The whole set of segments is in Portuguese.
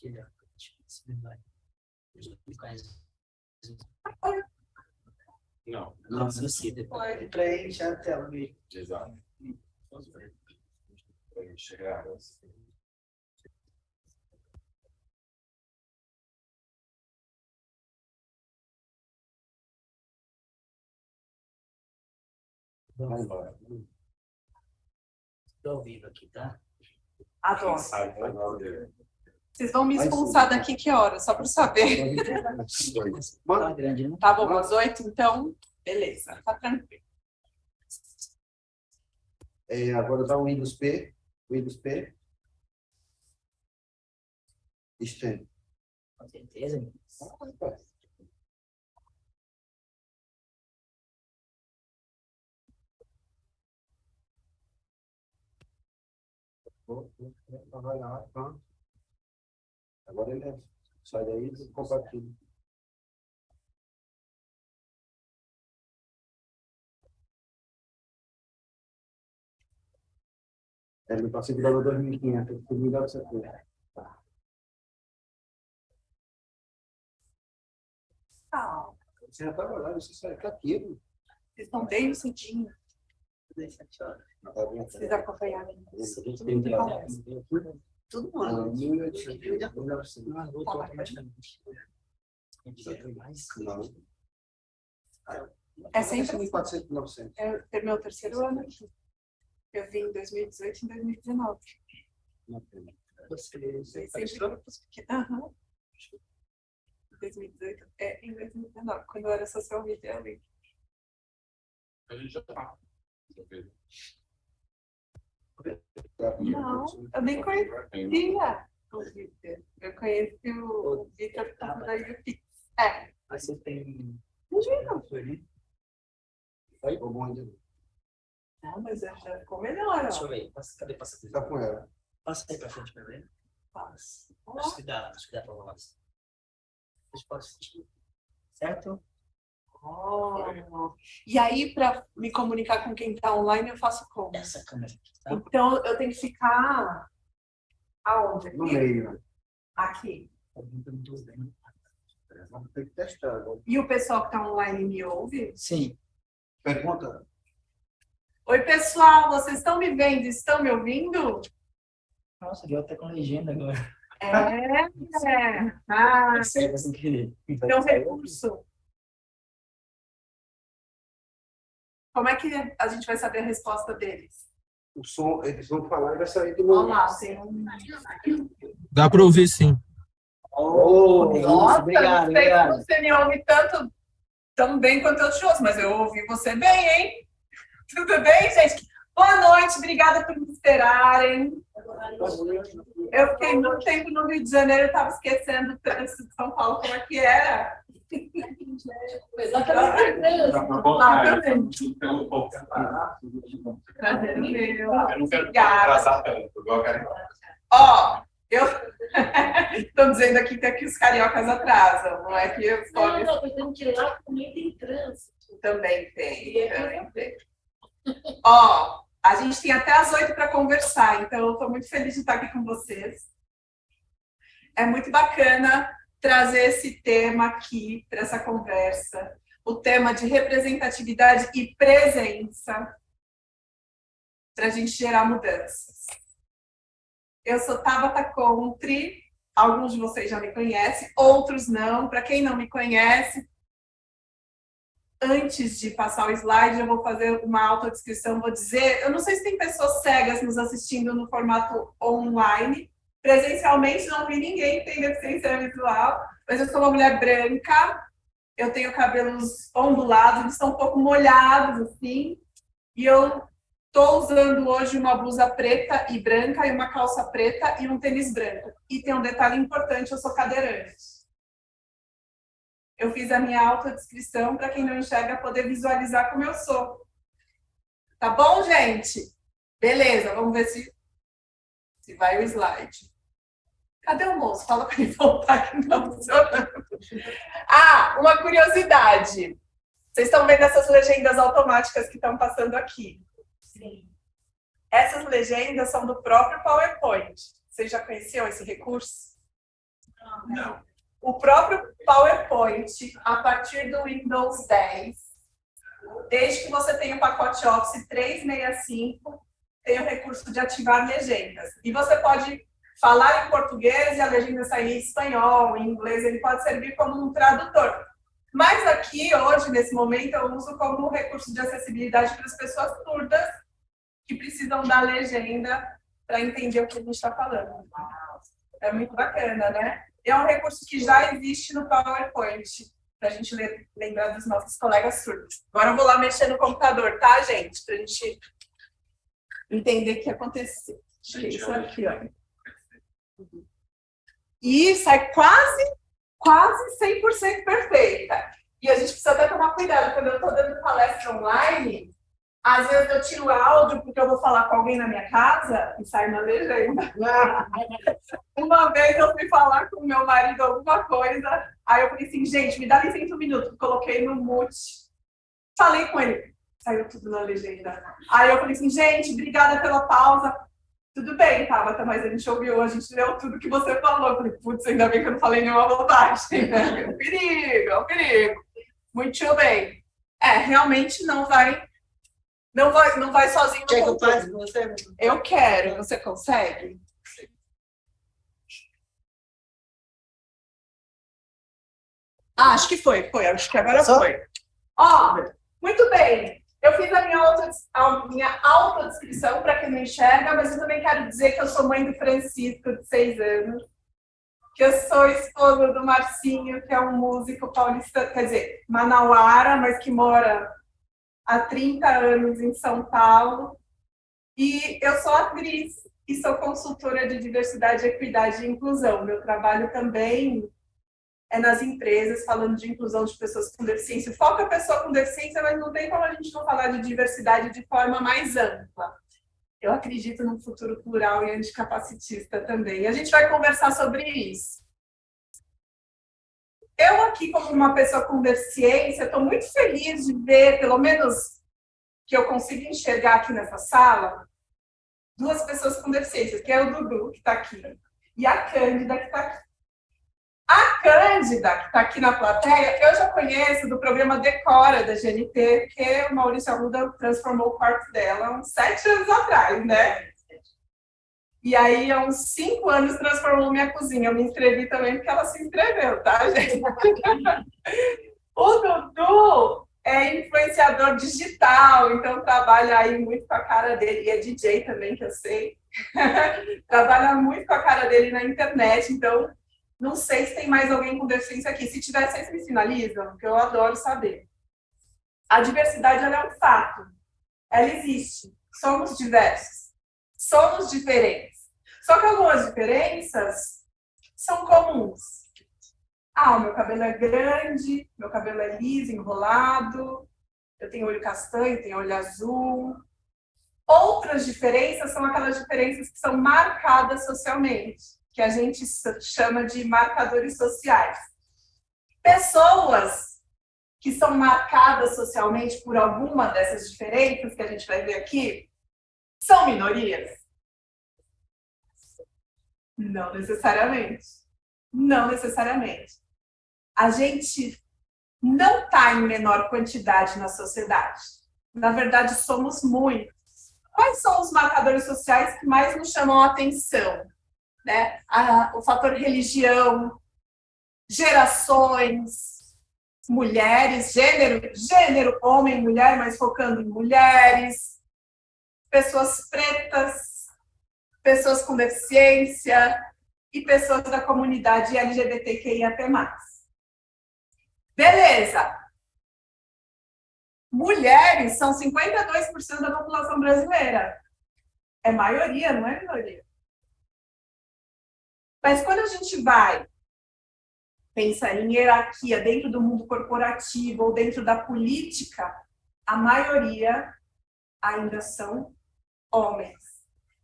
que Não. Não, sim, depois. Preenche a tela. Exato. Chegar assim. Vamos embora. Estou ao vivo aqui, tá? Adoro. Sabe, vai lá ver. Vocês vão me expulsar daqui que hora? Só para saber. Tá grande, né? Tá bom, às 8, então, beleza, tá tranquilo. Agora dá o Windows P. Windows P. Extende. Com certeza. Vai lá, pronto. Agora ele sai daí e compartilha. Ele não está segurando 2.500, por melhor que você for. Ah, Você já estava lá, você sai aqui. vocês estão bem no cedinho. Vocês acompanharam. Tudo Ah, mal. 1.800. Não, voltou automaticamente. Não. É sempre 1.400, 900. é meu terceiro ano aqui. Eu vim em 2018 e em 2019. Você Sempre porque, aham. 2018, em 2019, quando eu era social media, eu vim. A gente já tá. Não, eu nem conhecia o Vitor. Eu conheci o Vitor por causa da UPix. Aí você tem. Imagina. Foi? Ficou bom ainda. Não, mas já ficou melhor, Deixa eu ó. ver. Cadê o passatempo? Tá com ela. Passa aí pra frente pra ver. Passa. Deixa eu dar pra nós. Deixa eu passar. Certo? Oh. E aí, para me comunicar com quem está online, eu faço como? Essa câmera aqui, tá? Então, eu tenho que ficar aonde? Aqui? No meio, né? Aqui. Vamos ter que testar agora. E o pessoal que está online me ouve? Sim. Pergunta. Oi, pessoal, vocês estão me vendo? Estão me ouvindo? Nossa, deu até com legenda agora. Ah, Sei, sem querer. tem um recurso. Como é que a gente vai saber a resposta deles? O som, eles vão falar e vai sair do meu. Olha lá, tem um... Dá para ouvir, sim. Oh, Nossa, obrigado, não sei se obrigado. você me ouve tão bem quanto eu te ouço, mas eu ouvi você bem, hein? Tudo bem, gente? Boa noite, obrigada por me esperarem. Eu fiquei muito tempo no Rio de Janeiro, eu estava esquecendo o trânsito de São Paulo, como é que era. Exatamente. Prazer meu. Eu não quero atrasar tanto, igual a Karen. Ó, estão dizendo aqui que os cariocas atrasam, não é que eu só... Não, pensando que lá também tem trânsito. Também tem. Ó, a gente tem até às 8 para conversar, então eu estou muito feliz de estar aqui com vocês. É muito bacana trazer esse tema aqui para essa conversa, o tema de representatividade e presença, para a gente gerar mudanças. Eu sou Tabata Contri, alguns de vocês já me conhecem, outros não. Para quem não me conhece, antes de passar o slide, eu vou fazer uma autodescrição, vou dizer, eu não sei se tem pessoas cegas nos assistindo no formato online, presencialmente não vi ninguém que tem deficiência visual, mas eu sou uma mulher branca, eu tenho cabelos ondulados, eles estão um pouco molhados, assim, e eu estou usando hoje uma blusa preta e branca, e uma calça preta e um tênis branco. E tem um detalhe importante, eu sou cadeirante. Eu fiz a minha autodescrição para quem não enxerga poder visualizar como eu sou. Tá bom, gente? Beleza, vamos ver se vai o slide. Cadê o moço? Fala para ele voltar que não funciona. Ah, uma curiosidade. Vocês estão vendo essas legendas automáticas que estão passando aqui? Sim. Essas legendas são do próprio PowerPoint. Vocês já conheciam esse recurso? Não. O próprio PowerPoint, a partir do Windows 10, desde que você tenha o pacote Office 365, tem o recurso de ativar legendas. E você pode falar em português e a legenda sair em espanhol, em inglês, ele pode servir como um tradutor. Mas aqui, hoje, nesse momento, eu uso como recurso de acessibilidade para as pessoas surdas que precisam da legenda para entender o que a gente está falando. É muito bacana, né? É um recurso que já existe no PowerPoint, para a gente lembrar dos nossos colegas surdos. Agora eu vou lá mexer no computador, tá, gente? Para a gente entender o que aconteceu. Acho que é isso aqui, ó. E sai quase 100% perfeita. E a gente precisa até tomar cuidado. Quando eu estou dando palestra online, às vezes eu tiro o áudio porque eu vou falar com alguém na minha casa e sai na legenda. Uma vez eu fui falar com o meu marido alguma coisa, aí eu falei assim, gente, me dá licença um minuto. Coloquei no mute, falei com ele, saiu tudo na legenda. Aí eu falei assim, gente, obrigada pela pausa. Tudo bem, Tabata, mas a gente ouviu, a gente leu tudo que você falou. Eu falei, putz, ainda bem que eu não falei nenhuma bobagem, né? É um perigo, é um perigo. Muito bem. Realmente não vai sozinho. Quer que eu faça com você? Eu quero. Você consegue? Acho que foi. Acho que agora foi. Ó, muito bem. Eu fiz a minha autodescrição, para quem não enxerga, mas eu também quero dizer que eu sou mãe do Francisco, de 6 anos, que eu sou esposa do Marcinho, que é um músico paulista, quer dizer, manauara, mas que mora há 30 anos em São Paulo. E eu sou atriz e sou consultora de diversidade, equidade e inclusão. Meu trabalho também é nas empresas, falando de inclusão de pessoas com deficiência. O foco é a pessoa com deficiência, mas não tem como a gente não falar de diversidade de forma mais ampla. Eu acredito num futuro plural e anticapacitista também. E a gente vai conversar sobre isso. Eu aqui, como uma pessoa com deficiência, estou muito feliz de ver, pelo menos que eu consigo enxergar aqui nessa sala, 2 pessoas com deficiência, que é o Dudu, que está aqui, e a Cândida, que está aqui. A Cândida, que está aqui na plateia, eu já conheço do programa Decora, da GNT, que o Maurício Arruda transformou o quarto dela uns 7 anos atrás, né? E aí, há uns 5 anos, transformou minha cozinha. Eu me inscrevi também porque ela se inscreveu, tá, gente? O Dudu é influenciador digital, então trabalha aí muito com a cara dele. E é DJ também, que eu sei. Trabalha muito com a cara dele na internet, então... Não sei se tem mais alguém com deficiência aqui. Se tiver, vocês me sinalizam, porque eu adoro saber. A diversidade ela é um fato. Ela existe. Somos diversos. Somos diferentes. Só que algumas diferenças são comuns. O meu cabelo é grande, meu cabelo é liso, enrolado, eu tenho olho castanho, tenho olho azul. Outras diferenças são aquelas diferenças que são marcadas socialmente, que a gente chama de marcadores sociais. Pessoas que são marcadas socialmente por alguma dessas diferenças que a gente vai ver aqui, são minorias? Não necessariamente. Não necessariamente. A gente não está em menor quantidade na sociedade. Na verdade, somos muitos. Quais são os marcadores sociais que mais nos chamam a atenção? Né? O fator religião, gerações, mulheres, gênero, homem, mulher, mas focando em mulheres, pessoas pretas, pessoas com deficiência e pessoas da comunidade LGBTQIAP+. Beleza! Mulheres são 52% da população brasileira. É maioria, não é minoria? Mas quando a gente vai pensar em hierarquia dentro do mundo corporativo ou dentro da política, a maioria ainda são homens.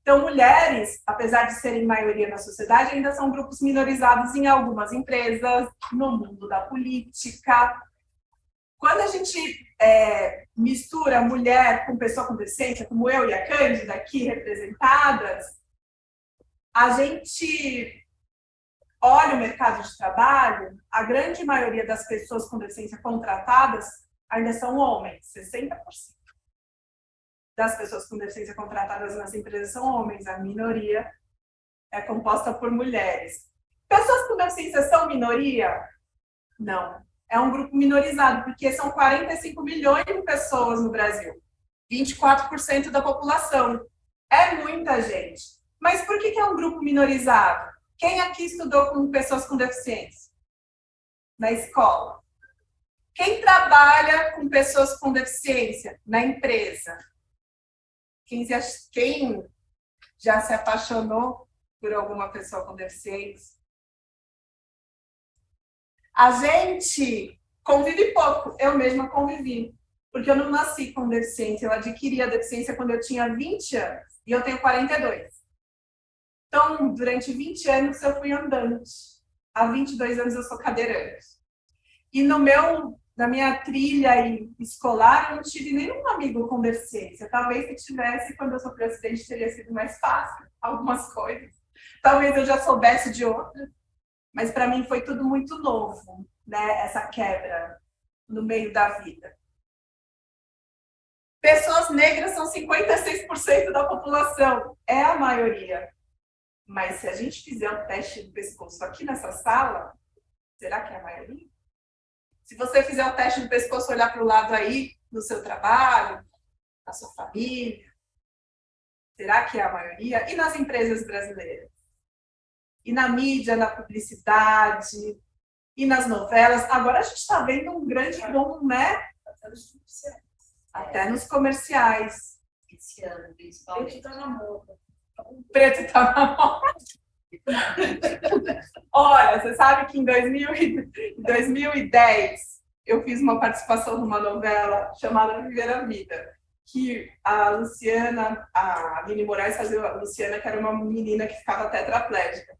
Então, mulheres, apesar de serem maioria na sociedade, ainda são grupos minorizados em algumas empresas, no mundo da política. Quando a gente mistura mulher com pessoa com deficiência, como eu e a Cândida aqui representadas, a gente olha o mercado de trabalho, a grande maioria das pessoas com deficiência contratadas ainda são homens, 60% das pessoas com deficiência contratadas nas empresas são homens, a minoria é composta por mulheres. Pessoas com deficiência são minoria? Não. É um grupo minorizado, porque são 45 milhões de pessoas no Brasil. 24% da população. É muita gente. Mas por que é um grupo minorizado? Quem aqui estudou com pessoas com deficiência? Na escola. Quem trabalha com pessoas com deficiência? Na empresa. Quem já se apaixonou por alguma pessoa com deficiência? A gente convive pouco. Eu mesma convivi. Porque eu não nasci com deficiência. Eu adquiri a deficiência quando eu tinha 20 anos. E eu tenho 42. Então, durante 20 anos eu fui andante. Há 22 anos eu sou cadeirante. E na minha trilha escolar, eu não tive nenhum amigo com deficiência. Talvez se tivesse, quando eu sofri um acidente, teria sido mais fácil algumas coisas. Talvez eu já soubesse de outras. Mas para mim foi tudo muito novo, né? Essa quebra no meio da vida. Pessoas negras são 56% da população. É a maioria. Mas se a gente fizer um teste do pescoço aqui nessa sala, será que é a maioria? Se você fizer o teste do pescoço, olhar para o lado aí, no seu trabalho, na sua família, será que é a maioria? E nas empresas brasileiras? E na mídia, na publicidade, e nas novelas? Agora a gente está vendo um grande boom, né? Até nos comerciais. Esse ano, principalmente. Preto tá na moda. Preto tá na moda. Olha, você sabe que em 2010 eu fiz uma participação numa novela chamada Viver a Vida, que a Luciana, a Aline Moraes fazia a Luciana, que era uma menina que ficava tetraplégica.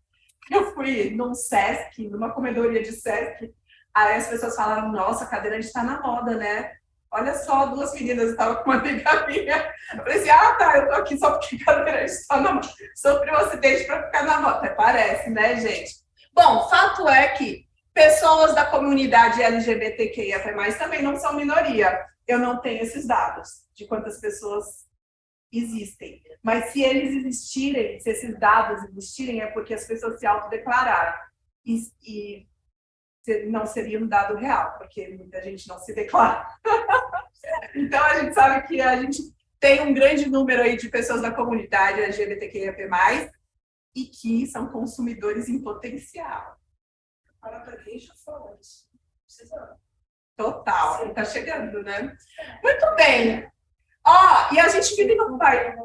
Eu fui num Sesc, numa comedoria de Sesc, aí as pessoas falaram, nossa, a cadeirante está na moda, né? Olha só, duas meninas estavam com uma amiga minha. Eu falei assim, tá, eu tô aqui só porque cadeirante está na moda. Sofri um acidente para ficar na moda. Até parece, né, gente? Bom, fato é que pessoas da comunidade LGBTQIA+, também não são minoria. Eu não tenho esses dados de quantas pessoas existem. Mas se eles existirem, se esses dados existirem, é porque as pessoas se autodeclararam. E não seria um dado real, porque muita gente não se declara. Então, a gente sabe que a gente tem um grande número aí de pessoas da comunidade LGBTQIA+, e que são consumidores em potencial. Deixa eu falar isso. Total, está chegando, né? Muito bem. E a gente vive num país...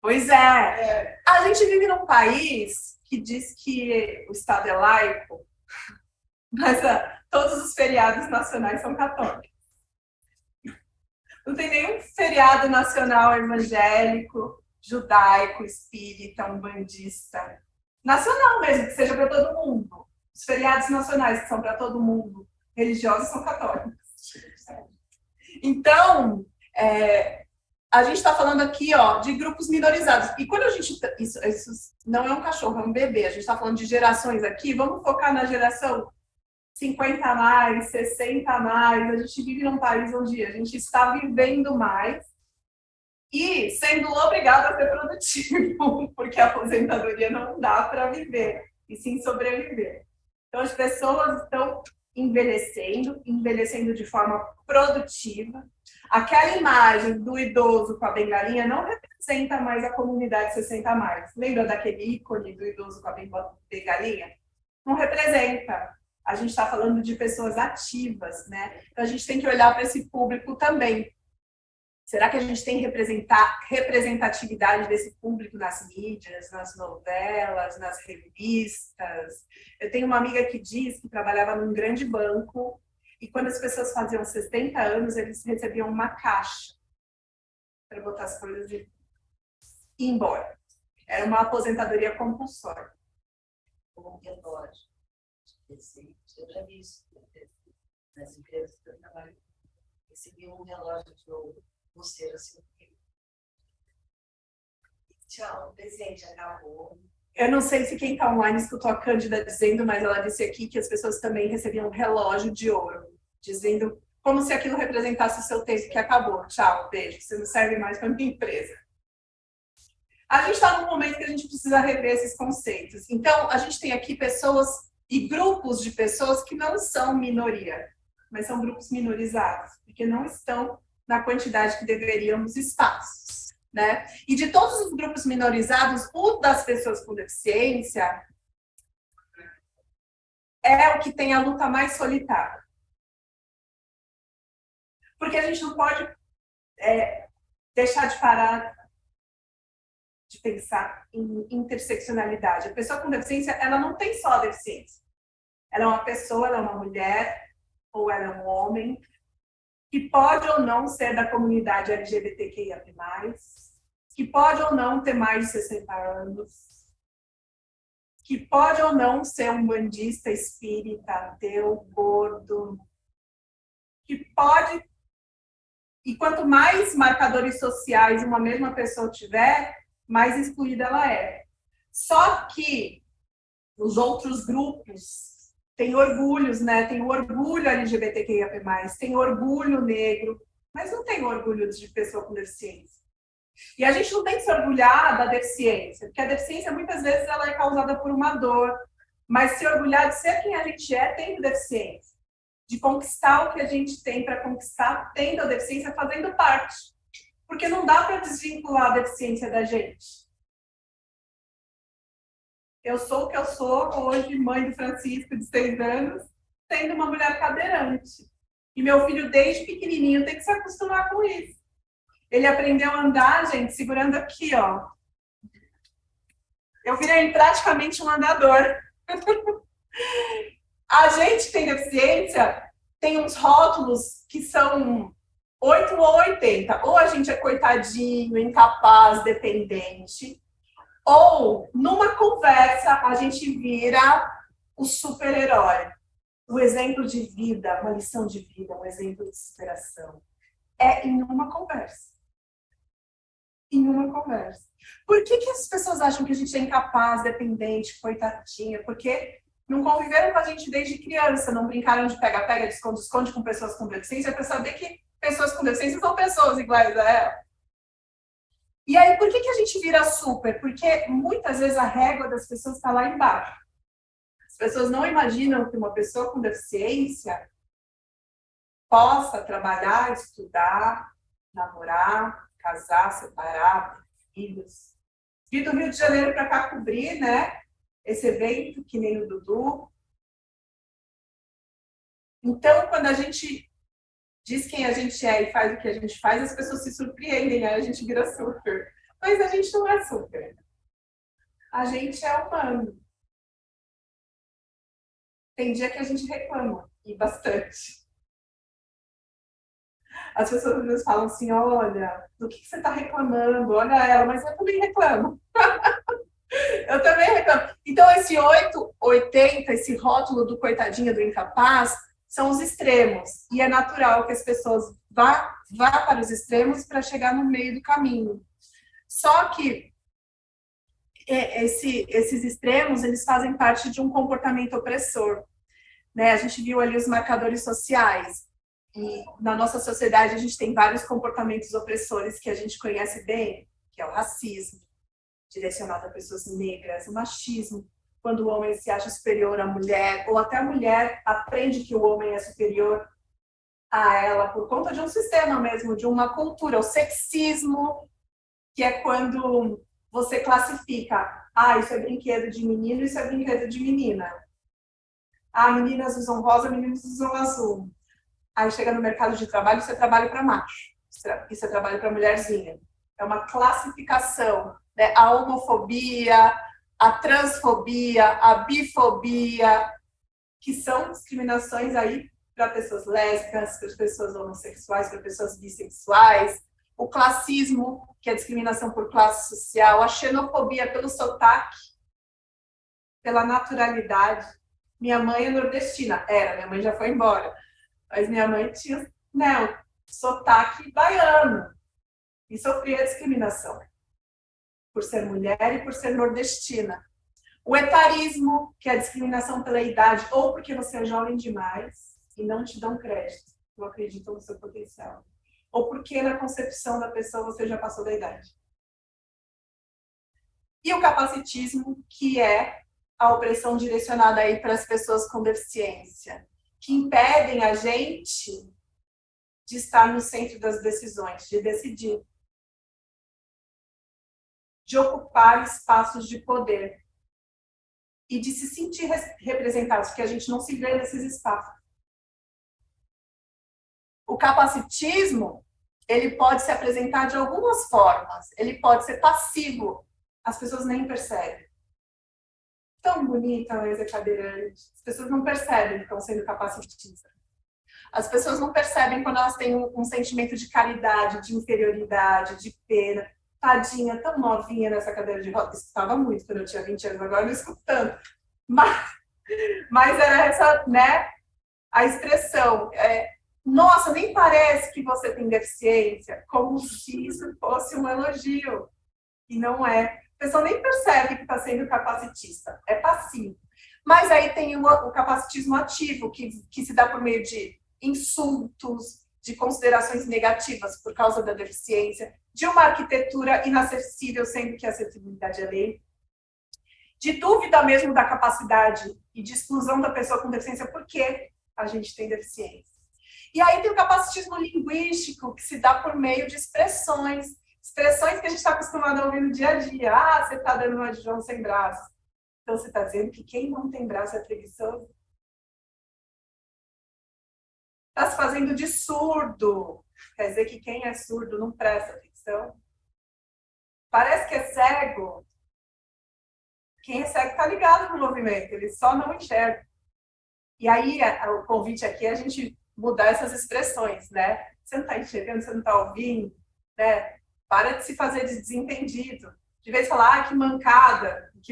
Pois é. A gente vive num país que diz que o Estado é laico, mas todos os feriados nacionais são católicos. Não tem nenhum feriado nacional evangélico, judaico, espírita, umbandista. Nacional mesmo, que seja para todo mundo. Os feriados nacionais que são para todo mundo, religiosos, são católicos. Então, a gente está falando aqui, de grupos minorizados. E quando a gente... Isso não é um cachorro, é um bebê. A gente está falando de gerações aqui. Vamos focar na geração 50+, 60+. A gente vive num país onde a gente está vivendo mais e sendo obrigado a ser produtivo, porque a aposentadoria não dá para viver, e sim sobreviver. Então, as pessoas estão envelhecendo de forma produtiva. Aquela imagem do idoso com a bengalinha não representa mais a comunidade 60+. Lembra daquele ícone do idoso com a bengalinha? Não representa. A gente está falando de pessoas ativas, né? Então, a gente tem que olhar para esse público também. Será que a gente tem representatividade desse público nas mídias, nas novelas, nas revistas? Eu tenho uma amiga que diz que trabalhava num grande banco e quando as pessoas faziam 60 anos, eles recebiam uma caixa para botar as coisas e ir embora. Era uma aposentadoria compulsória. Como relógio. Eu já vi isso nas empresas que eu trabalho. Recebi um relógio de ouro. Você assim, tchau, o presente acabou, Eu não sei se quem está online escutou a Cândida dizendo, mas ela disse aqui que as pessoas também recebiam um relógio de ouro, dizendo como se aquilo representasse o seu tempo que acabou. Tchau, beijo, você não serve mais para minha empresa. A gente está num momento que a gente precisa rever esses conceitos. Então, a gente tem aqui pessoas e grupos de pessoas que não são minoria, mas são grupos minorizados, porque não estão na quantidade que deveriam nos espaços, né? E de todos os grupos minorizados, o das pessoas com deficiência é o que tem a luta mais solitária. Porque a gente não pode deixar de parar de pensar em interseccionalidade. A pessoa com deficiência, ela não tem só a deficiência. Ela é uma pessoa, ela é uma mulher, ou ela é um homem, que pode ou não ser da comunidade LGBTQIA+, que pode ou não ter mais de 60 anos, que pode ou não ser um bandista, espírita, ateu, gordo, que pode... E quanto mais marcadores sociais uma mesma pessoa tiver, mais excluída ela é. Só que os outros grupos têm orgulhos, né? Tem o orgulho LGBTQIA+, tem orgulho negro, mas não tem orgulho de pessoa com deficiência. E a gente não tem que se orgulhar da deficiência, porque a deficiência muitas vezes ela é causada por uma dor, mas se orgulhar de ser quem a gente é tendo deficiência, de conquistar o que a gente tem para conquistar tendo a deficiência fazendo parte. Porque não dá para desvincular a deficiência da gente. Eu sou o que eu sou hoje, mãe do Francisco, de 6 anos, sendo uma mulher cadeirante. E meu filho, desde pequenininho, tem que se acostumar com isso. Ele aprendeu a andar, gente, segurando aqui, ó. Eu virei praticamente um andador. A gente que tem deficiência tem uns rótulos que são 8 ou 80. Ou a gente é coitadinho, incapaz, dependente, ou numa conversa a gente vira o super-herói. O exemplo de vida, uma lição de vida, um exemplo de superação. É em uma conversa. Em uma conversa. Por que as pessoas acham que a gente é incapaz, dependente, coitadinha? Porque não conviveram com a gente desde criança, não brincaram de pega-pega, de esconde-esconde com pessoas com deficiência, para saber que pessoas com deficiência são pessoas iguais a ela. E aí, por que a gente vira super? Porque muitas vezes a régua das pessoas está lá embaixo. As pessoas não imaginam que uma pessoa com deficiência possa trabalhar, estudar, namorar, casar, separar, ter filhos. Vim do Rio de Janeiro para cá cobrir, né? Esse evento, que nem o Dudu. Então, quando a gente diz quem a gente é e faz o que a gente faz, as pessoas se surpreendem, né? A gente vira super. Mas a gente não é super. A gente é humano. Tem dia que a gente reclama, e bastante. As pessoas às vezes falam assim, olha, do que você está reclamando? Olha ela, mas eu também reclamo. Eu também reclamo. Então, esse 8, 80, esse rótulo do coitadinho, do incapaz, são os extremos. E é natural que as pessoas vá para os extremos para chegar no meio do caminho. Só que esses extremos, eles fazem parte de um comportamento opressor. Né? A gente viu ali os marcadores sociais. E na nossa sociedade, a gente tem vários comportamentos opressores que a gente conhece bem, que é o racismo, direcionado a pessoas negras, o machismo, quando o homem se acha superior à mulher, ou até a mulher aprende que o homem é superior a ela por conta de um sistema mesmo, de uma cultura. O sexismo, que é quando você classifica, isso é brinquedo de menino, isso é brinquedo de menina. Meninas usam rosa, meninos usam azul. Aí chega no mercado de trabalho, você trabalha para macho, e você trabalha para mulherzinha. É uma classificação, né? A homofobia, a transfobia, a bifobia, que são discriminações aí para pessoas lésbicas, para pessoas homossexuais, para pessoas bissexuais. O classismo, que é a discriminação por classe social. A xenofobia pelo sotaque, pela naturalidade. Minha mãe é nordestina. Minha mãe já foi embora. Mas minha mãe tinha, né, o sotaque baiano. E sofria discriminação. Por ser mulher e por ser nordestina. O etarismo, que é a discriminação pela idade, ou porque você é jovem demais e não te dão crédito, não acreditam no seu potencial. Ou porque na concepção da pessoa você já passou da idade. E o capacitismo, que é a opressão direcionada aí para as pessoas com deficiência, que impedem a gente de estar no centro das decisões, de decidir, de ocupar espaços de poder e de se sentir representados, porque a gente não se vê nesses espaços. O capacitismo, ele pode se apresentar de algumas formas. Ele pode ser passivo, as pessoas nem percebem. Tão bonita a ex-cadeirante. As pessoas não percebem que estão sendo capacitistas. As pessoas não percebem quando elas têm um sentimento de caridade, de inferioridade, de pena. Tadinha, tão novinha nessa cadeira de rodas. Escutava muito quando eu tinha 20 anos, agora não escuto tanto. Mas era essa, né, a expressão. Nossa, nem parece que você tem deficiência, como se isso fosse um elogio. E não é. A pessoa nem percebe que está sendo capacitista, é passivo. Mas aí tem o capacitismo ativo, que se dá por meio de insultos, de considerações negativas por causa da deficiência, de uma arquitetura inacessível, sendo que a acessibilidade é lei, de dúvida mesmo da capacidade e de exclusão da pessoa com deficiência porque a gente tem deficiência. E aí tem o capacitismo linguístico, que se dá por meio de expressões que a gente está acostumado a ouvir no dia a dia. Ah, você está dando uma de João sem braço. Então você está dizendo que quem não tem braço é preguiçoso? Está se fazendo de surdo. Quer dizer que quem é surdo não presta atenção. Parece que é cego. Quem é cego está ligado no movimento, ele só não enxerga. E aí o convite aqui é a gente mudar essas expressões, né? Você não está enxergando, você não está ouvindo, né? Para de se fazer de desentendido. De vez em falar, ah, que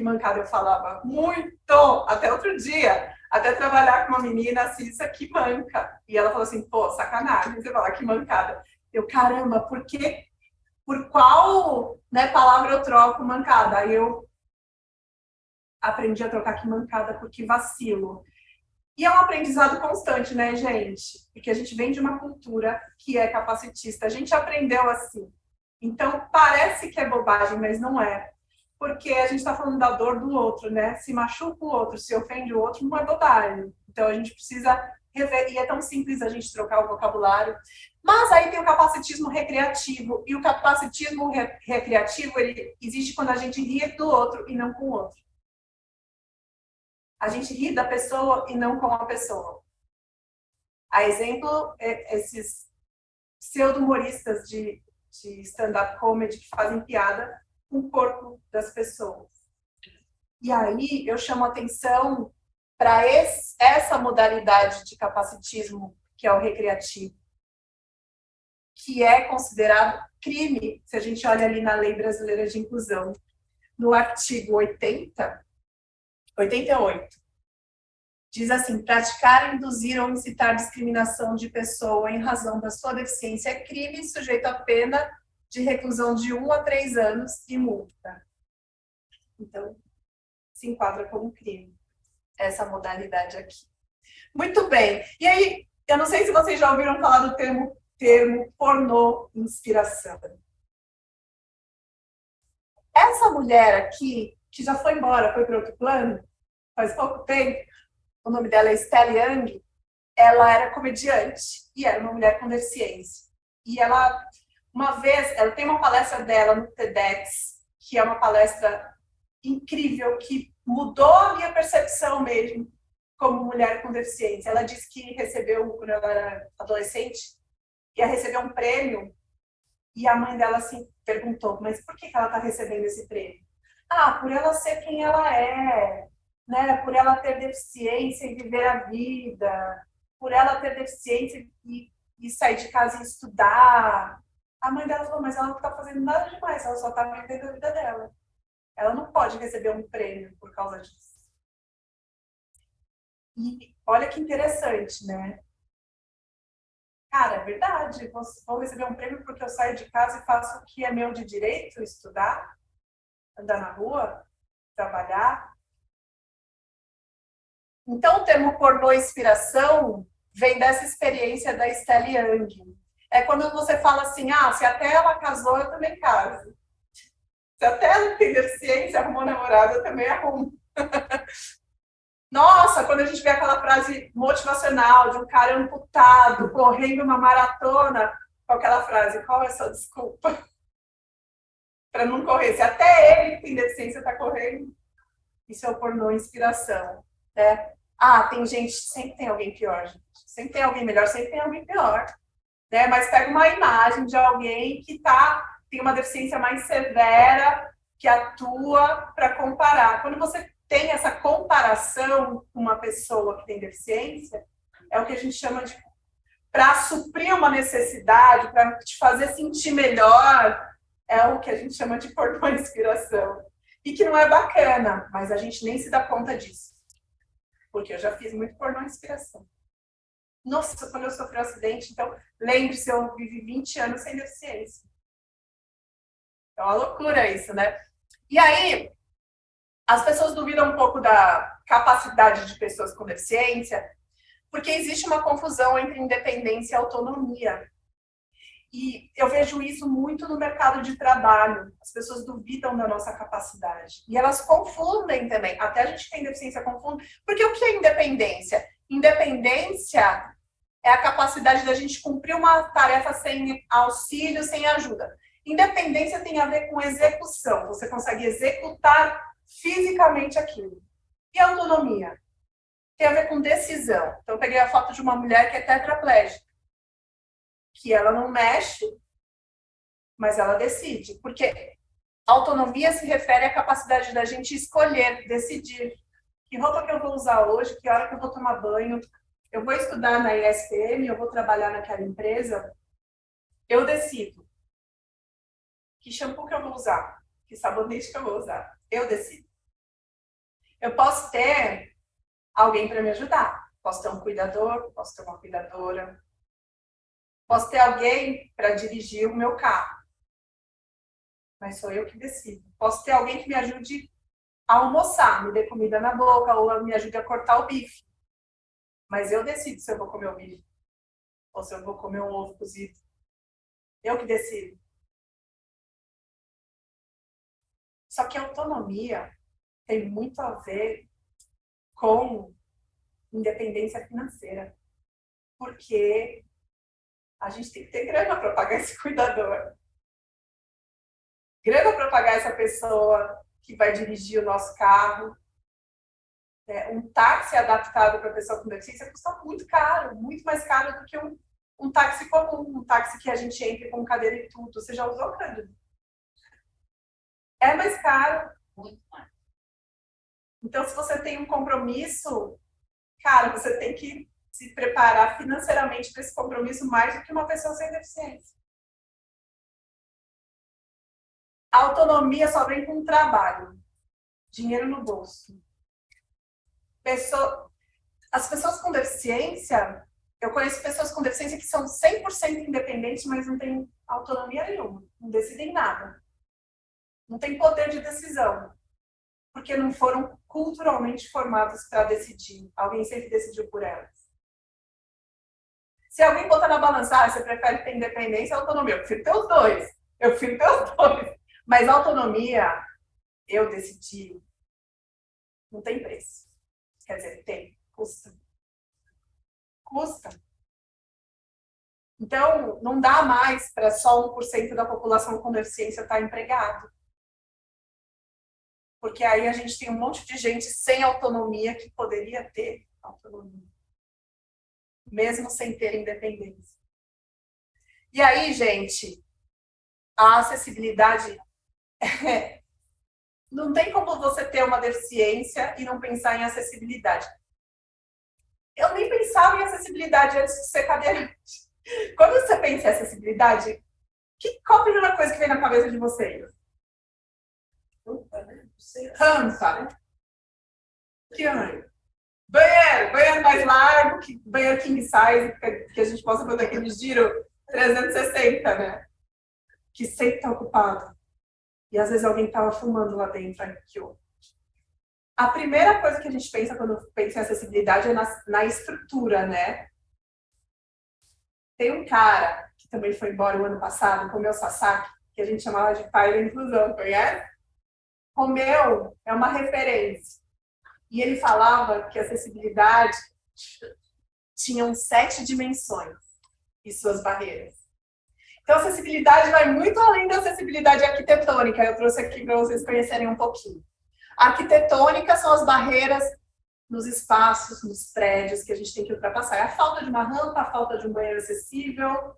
mancada eu falava muito, até outro dia, até trabalhar com uma menina cissa que manca. E ela falou assim, pô, sacanagem você falar que mancada. Eu, caramba, por qual, né, palavra eu troco mancada? Aí eu aprendi a trocar que mancada porque vacilo. E é um aprendizado constante, né, gente? Porque a gente vem de uma cultura que é capacitista. A gente aprendeu assim. Então, parece que é bobagem, mas não é. Porque a gente está falando da dor do outro, né? Se machuca o outro, se ofende o outro, não é bobagem. Então, a gente precisa rever. E é tão simples a gente trocar o vocabulário. Mas aí tem o capacitismo recreativo. E o capacitismo recreativo, ele existe quando a gente ri do outro e não com o outro. A gente ri da pessoa e não com a pessoa. A exemplo, esses pseudo-humoristas de stand-up comedy que fazem piada com o corpo das pessoas. E aí eu chamo atenção para essa modalidade de capacitismo, que é o recreativo, que é considerado crime, se a gente olha ali na Lei Brasileira de Inclusão, no artigo 88, diz assim, praticar, induzir ou incitar discriminação de pessoa em razão da sua deficiência é crime sujeito a pena de reclusão de 1 a 3 anos e multa. Então, se enquadra como crime, essa modalidade aqui. Muito bem. E aí, eu não sei se vocês já ouviram falar do termo pornô inspiração. Essa mulher aqui, que já foi embora, foi para outro plano, faz pouco tempo, o nome dela é Estelle Young, ela era comediante e era uma mulher com deficiência. E ela, uma vez, ela tem uma palestra dela no TEDx, que é uma palestra incrível, que mudou a minha percepção mesmo como mulher com deficiência. Ela disse que recebeu, quando ela era adolescente, ia receber um prêmio, e a mãe dela assim, perguntou, mas por que ela está recebendo esse prêmio? Ah, por ela ser quem ela é, né? Por ela ter deficiência e viver a vida, por ela ter deficiência e sair de casa e estudar. A mãe dela falou, mas ela não está fazendo nada demais, ela só está vivendo a vida dela. Ela não pode receber um prêmio por causa disso. E olha que interessante, né? Cara, é verdade, vou receber um prêmio porque eu saio de casa e faço o que é meu de direito, estudar, andar na rua, trabalhar. Então, o termo pornô inspiração vem dessa experiência da Estelle Young. É quando você fala assim, se até ela casou, eu também caso. Se até ela tem deficiência, arrumou namorado, eu também arrumo. Nossa, quando a gente vê aquela frase motivacional de um cara amputado, correndo uma maratona, com aquela frase, qual é a sua desculpa? Para não correr. Se até ele que tem deficiência está correndo, isso é o pornô inspiração. Né? Tem gente, sempre tem alguém pior, gente. Sempre tem alguém melhor, sempre tem alguém pior. Né? Mas pega uma imagem de alguém que tem uma deficiência mais severa, que atua para comparar. Quando você tem essa comparação com uma pessoa que tem deficiência, é o que a gente chama de... Para suprir uma necessidade, para te fazer sentir melhor, é o que a gente chama de pornô inspiração. E que não é bacana, mas a gente nem se dá conta disso. Porque eu já fiz muito pornô inspiração. Nossa, quando eu sofri um acidente, então, lembre-se, eu vivi 20 anos sem deficiência. É uma loucura isso, né? E aí, as pessoas duvidam um pouco da capacidade de pessoas com deficiência, porque existe uma confusão entre independência e autonomia. E eu vejo isso muito no mercado de trabalho. As pessoas duvidam da nossa capacidade. E elas confundem também. Até a gente que tem deficiência confunde. Porque o que é independência? Independência é a capacidade da gente cumprir uma tarefa sem auxílio, sem ajuda. Independência tem a ver com execução. Você consegue executar fisicamente aquilo. E autonomia? Tem a ver com decisão. Então, eu peguei a foto de uma mulher que é tetraplégica. Que ela não mexe, mas ela decide. Porque autonomia se refere à capacidade da gente escolher, decidir. Que roupa que eu vou usar hoje, que hora que eu vou tomar banho, eu vou estudar na ISPM, eu vou trabalhar naquela empresa, eu decido. Que shampoo que eu vou usar, que sabonete que eu vou usar, eu decido. Eu posso ter alguém para me ajudar. Posso ter um cuidador, posso ter uma cuidadora. Posso ter alguém para dirigir o meu carro. Mas sou eu que decido. Posso ter alguém que me ajude a almoçar, me dê comida na boca, ou me ajude a cortar o bife. Mas eu decido se eu vou comer o bife. Ou se eu vou comer um ovo cozido. Eu que decido. Só que a autonomia tem muito a ver com independência financeira. Porque a gente tem que ter grana para pagar esse cuidador. Grana para pagar essa pessoa que vai dirigir o nosso carro. Um táxi adaptado para pessoa com deficiência custa muito caro, muito mais caro do que um táxi comum, um táxi que a gente entra com cadeira e tudo. Você já usou, Cândido? É mais caro. Muito mais. Então, se você tem um compromisso, cara, você tem que se preparar financeiramente para esse compromisso mais do que uma pessoa sem deficiência. A autonomia só vem com o trabalho. Dinheiro no bolso. As pessoas com deficiência, eu conheço pessoas com deficiência que são 100% independentes, mas não têm autonomia nenhuma. Não decidem nada. Não têm poder de decisão. Porque não foram culturalmente formados para decidir. Alguém sempre decidiu por elas. Se alguém botar na balança, você prefere ter independência ou autonomia? Eu prefiro ter os dois. Mas autonomia, eu decidi, não tem preço. Quer dizer, tem, custa. Custa. Então, não dá mais para só 1% da população com deficiência estar empregado. Porque aí a gente tem um monte de gente sem autonomia que poderia ter autonomia. Mesmo sem ter independência. E aí, gente, a acessibilidade... Não tem como você ter uma deficiência e não pensar em acessibilidade. Eu nem pensava em acessibilidade antes de ser cadeirante. Quando você pensa em acessibilidade, qual a primeira coisa que vem na cabeça de vocês? Rampa. Que ano? Banheiro mais largo, banheiro king size, que a gente possa fazer aquele giro 360, né? Que sempre está ocupado. E às vezes alguém estava fumando lá dentro, aqui, ó. A primeira coisa que a gente pensa quando pensa em acessibilidade é na estrutura, né? Tem um cara que também foi embora o ano passado, Romeu Sasaki, que a gente chamava de pai da inclusão, conhece? Romeu é uma referência. E ele falava que a acessibilidade tinha 7 dimensões e suas barreiras. Então, a acessibilidade vai muito além da acessibilidade arquitetônica. Eu trouxe aqui para vocês conhecerem um pouquinho. A arquitetônica são as barreiras nos espaços, nos prédios que a gente tem que ultrapassar. É a falta de uma rampa, a falta de um banheiro acessível,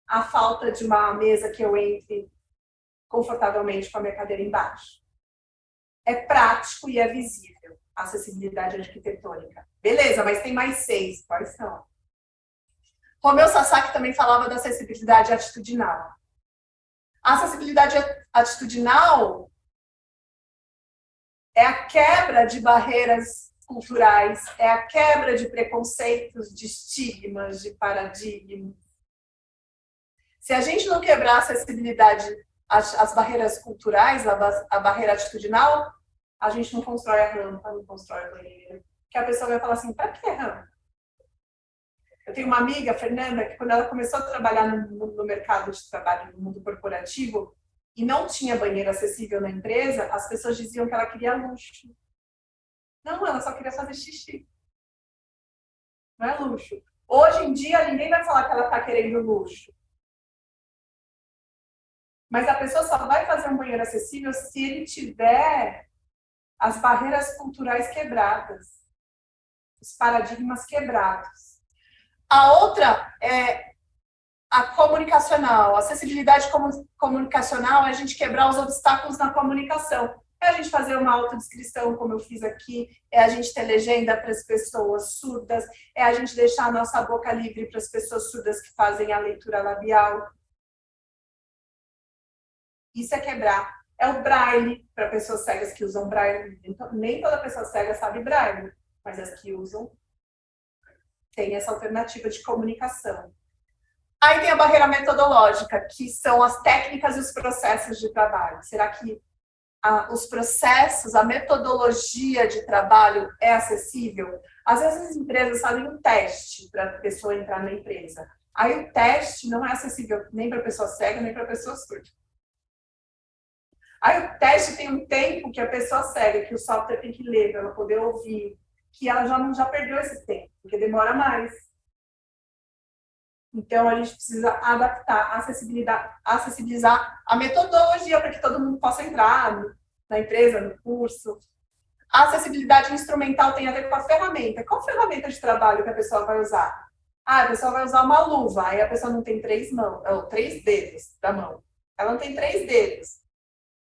a falta de uma mesa que eu entre confortavelmente com a minha cadeira embaixo. É prático e é visível a acessibilidade arquitetônica. Beleza, mas tem mais 6. Quais são? Romeu Sasaki também falava da acessibilidade atitudinal. A acessibilidade atitudinal é a quebra de barreiras culturais, é a quebra de preconceitos, de estigmas, de paradigmas. Se a gente não quebrar a acessibilidade, as barreiras culturais, a barreira atitudinal, a gente não constrói a rampa, não constrói a banheira. Que a pessoa vai falar assim, para que rampa? Eu tenho uma amiga, Fernanda, que quando ela começou a trabalhar no mercado de trabalho, no mundo corporativo, e não tinha banheiro acessível na empresa, as pessoas diziam que ela queria luxo. Não, ela só queria fazer xixi. Não é luxo. Hoje em dia, ninguém vai falar que ela está querendo luxo. Mas a pessoa só vai fazer um banheiro acessível se ele tiver as barreiras culturais quebradas, os paradigmas quebrados. A outra é a comunicacional. A acessibilidade comunicacional é a gente quebrar os obstáculos na comunicação. É a gente fazer uma autodescrição, como eu fiz aqui, é a gente ter legenda para as pessoas surdas, é a gente deixar a nossa boca livre para as pessoas surdas que fazem a leitura labial. Isso é quebrar. É o braille, para pessoas cegas que usam braille. Nem toda pessoa cega sabe braille, mas as que usam têm essa alternativa de comunicação. Aí tem a barreira metodológica, que são as técnicas e os processos de trabalho. Será que os processos, a metodologia de trabalho é acessível? Às vezes as empresas fazem um teste para a pessoa entrar na empresa. Aí o teste não é acessível nem para a pessoa cega, nem para a pessoa surda. Aí o teste tem um tempo que a pessoa cega, que o software tem que ler para ela poder ouvir, que ela já perdeu esse tempo, porque demora mais. Então, a gente precisa adaptar, acessibilizar a metodologia para que todo mundo possa entrar na empresa, no curso. A acessibilidade instrumental tem a ver com a ferramenta. Qual ferramenta de trabalho que a pessoa vai usar? Ah, a pessoa vai usar uma luva, aí a pessoa não tem 3 dedos da mão. Ela não tem 3 dedos.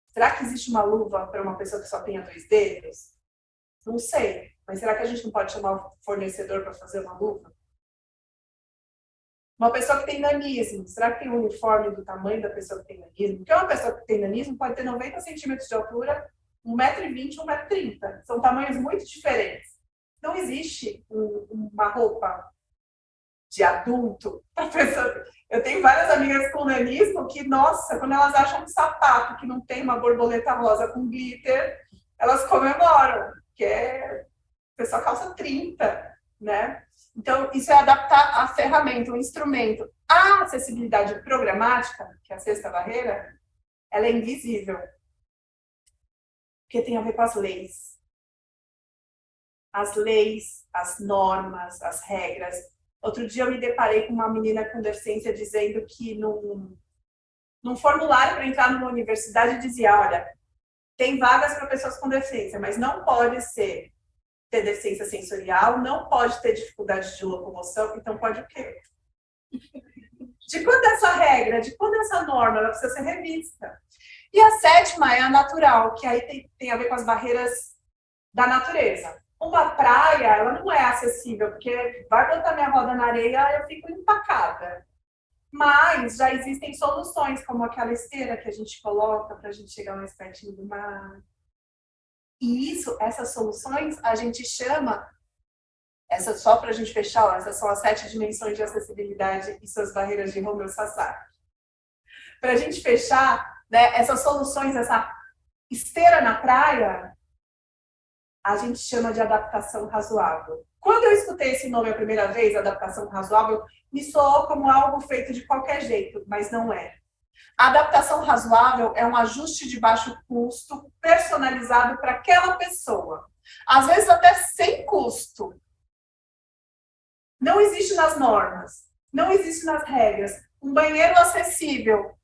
Será que existe uma luva para uma pessoa que só tenha 2 dedos? Não sei. Mas será que a gente não pode chamar o fornecedor para fazer uma luva? Uma pessoa que tem nanismo, será que tem um uniforme do tamanho da pessoa que tem nanismo? Porque uma pessoa que tem nanismo pode ter 90 centímetros de altura, 1,20 m, 1,30 m. São tamanhos muito diferentes. Não existe uma roupa de adulto para pessoa. Eu tenho várias amigas com nanismo que, nossa, quando elas acham um sapato que não tem uma borboleta rosa com glitter, elas comemoram, porque a pessoa calça 30, né? Então, isso é adaptar a ferramenta, o instrumento. A acessibilidade programática, que é a 6ª barreira, ela é invisível. Porque tem a ver com as leis. As leis, as normas, as regras. Outro dia eu me deparei com uma menina com deficiência dizendo que num formulário para entrar numa universidade dizia, olha, tem vagas para pessoas com deficiência, mas não pode ter deficiência sensorial, não pode ter dificuldade de locomoção, então pode o quê? De quando essa regra, de quando essa norma, ela precisa ser revista. E a 7ª é a natural, que aí tem a ver com as barreiras da natureza. Uma praia, ela não é acessível, porque vai botar minha roda na areia, eu fico empacada. Mas já existem soluções, como aquela esteira que a gente coloca para a gente chegar mais pertinho do mar. E essas soluções, a gente chama, só para a gente fechar, ó, essas são as 7 dimensões de acessibilidade e suas barreiras de Romeu Sasaki. Para a gente fechar, né, essas soluções, essa esteira na praia, a gente chama de adaptação razoável. Quando eu escutei esse nome a primeira vez, adaptação razoável, me soou como algo feito de qualquer jeito, mas não é. A adaptação razoável é um ajuste de baixo custo personalizado para aquela pessoa. Às vezes até sem custo. Não existe nas normas, não existe nas regras. Um banheiro acessível,